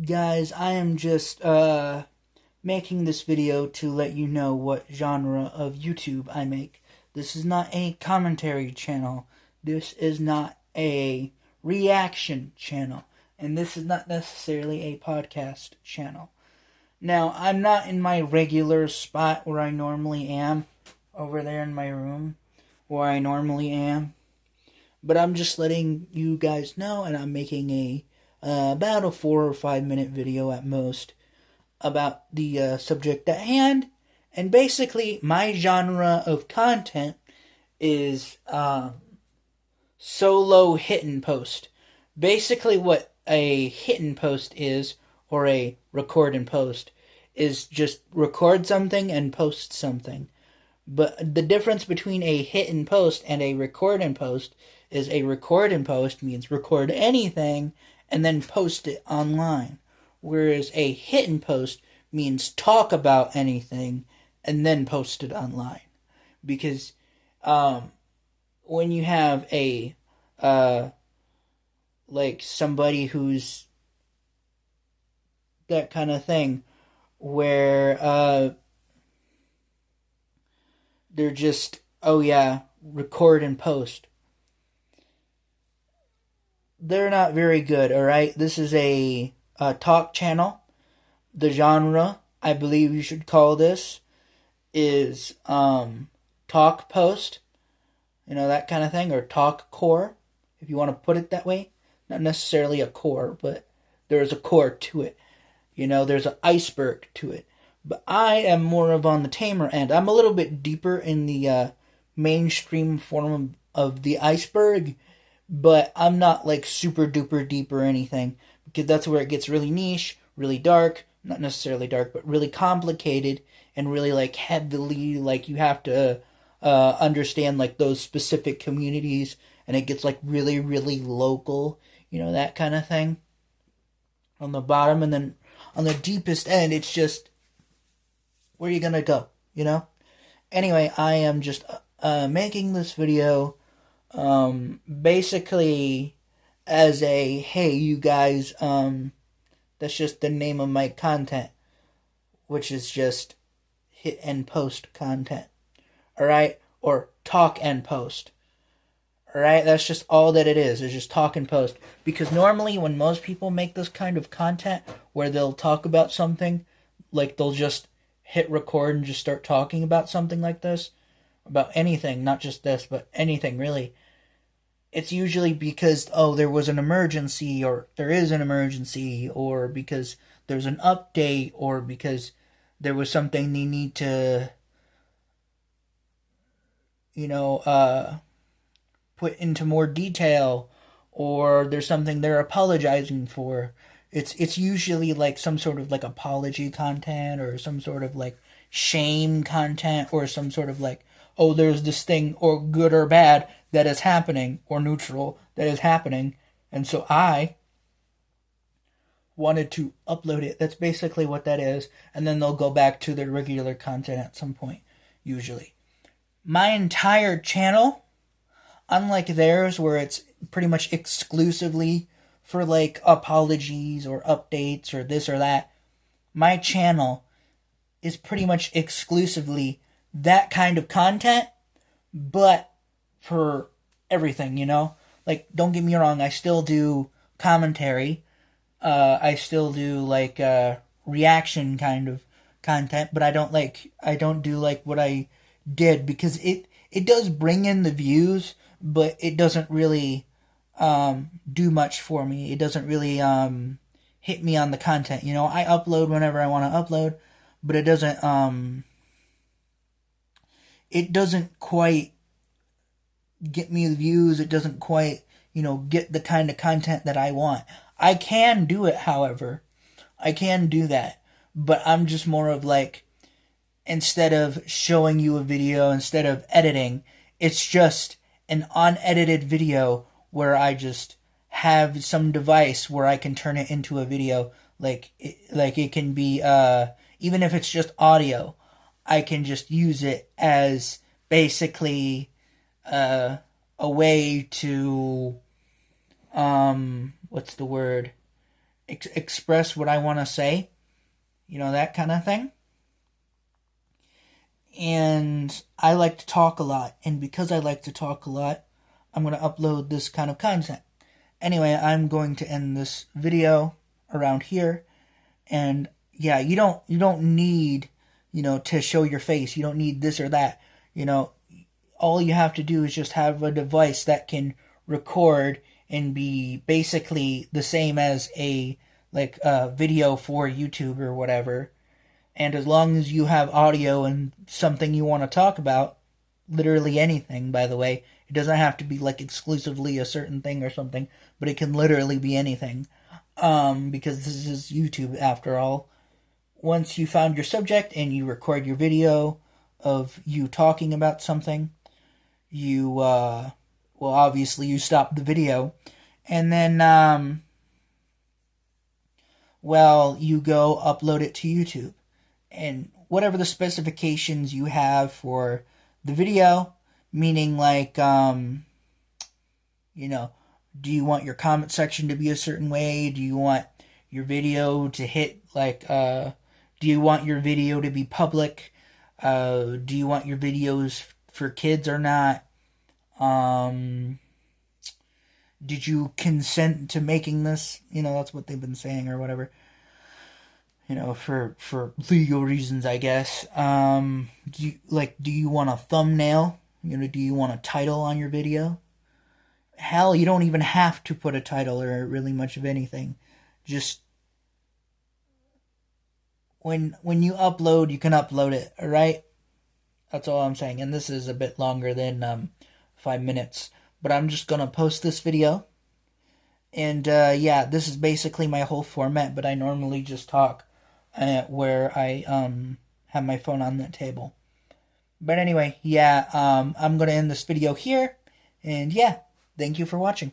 Guys, I am just making this video to let you know what genre of YouTube I make. This is not a commentary channel. This is not a reaction channel. And this is not necessarily a podcast channel. Now, I'm not in my regular spot where I normally am, over there in my room, where I normally am. But I'm just letting you guys know, and I'm making about a 4 or 5 minute video at most about the subject at hand. And basically, my genre of content is solo hit and post. Basically, what a hit and post is, or a record and post, is just record something and post something. But the difference between a hit and post and a record and post is a record and post means record anything and then post it online. Whereas a hit and post means talk about anything and then post it online. Because when you have a like somebody who's that kind of thing where they're just, oh yeah, record and post. They're not very good, alright? This is a talk channel. The genre, I believe you should call this, is talk post. You know, that kind of thing. Or talk core, if you want to put it that way. Not necessarily a core, but there's a core to it. You know, there's an iceberg to it. But I am more of on the tamer end. I'm a little bit deeper in the mainstream form of the iceberg, but I'm not like super duper deep or anything, because that's where it gets really niche, really dark, not necessarily dark, but really complicated, and really like heavily, like you have to understand like those specific communities, and it gets like really, really local, you know, that kind of thing on the bottom. And then on the deepest end, it's just, where are you gonna go, you know? Anyway, I am just making this video basically as a, hey, you guys, that's just the name of my content, which is just hit and post content, alright? Or talk and post, alright? That's just all that it is. It's just talk and post. Because normally when most people make this kind of content where they'll talk about something, like they'll just hit record and just start talking about something like this, about anything, not just this, but anything really, it's usually because, oh, there was an emergency, or there is an emergency, or because there's an update, or because there was something they need to, you know, put into more detail, or there's something they're apologizing for. It's usually like some sort of like apology content, or some sort of like shame content, or some sort of like, oh, there's this thing, or good or bad, that is happening, or neutral, that is happening, and so I wanted to upload it. That's basically what that is. And then they'll go back to their regular content at some point, usually. My entire channel, unlike theirs where it's pretty much exclusively for like apologies or updates or this or that, my channel is pretty much exclusively that kind of content, but for everything, you know? Like, don't get me wrong, I still do commentary, I still do like reaction kind of content, but I don't do like what I did, because it does bring in the views, but it doesn't really do much for me. It doesn't really hit me on the content. You know, I upload whenever I want to upload, but it doesn't quite get me the views. It doesn't quite, you know, get the kind of content that I want. I can do it, however. I can do that. But I'm just more of like, instead of showing you a video, instead of editing, it's just an unedited video where I just have some device where I can turn it into a video. Like it can be, even if it's just audio, I can just use it as basically a way to, what's the word? express what I want to say, that kind of thing. And I like to talk a lot, and because I like to talk a lot, I'm going to upload this kind of content. Anyway, I'm going to end this video around here, and yeah, you don't need, to show your face. You don't need this or that. All you have to do is just have a device that can record and be basically the same as a video for YouTube or whatever. And as long as you have audio and something you want to talk about, literally anything, by the way, it doesn't have to be exclusively a certain thing or something, but it can literally be anything. Because this is YouTube after all. Once you found your subject and you record your video of you talking about something, you, obviously you stop the video, and then, you go upload it to YouTube. And whatever the specifications you have for the video, meaning do you want your comment section to be a certain way? Do you want your video to hit do you want your video to be public? Do you want your videos for kids or not? Did you consent to making this? That's what they've been saying or whatever. For legal reasons, I guess. Do you want a thumbnail? Do you want a title on your video? Hell, you don't even have to put a title or really much of anything. Just when you upload, you can upload it, alright? That's all I'm saying. And this is a bit longer than 5 minutes. But I'm just gonna post this video. And yeah, this is basically my whole format, but I normally just talk where I have my phone on the table. But anyway, yeah, I'm going to end this video here. And yeah, thank you for watching.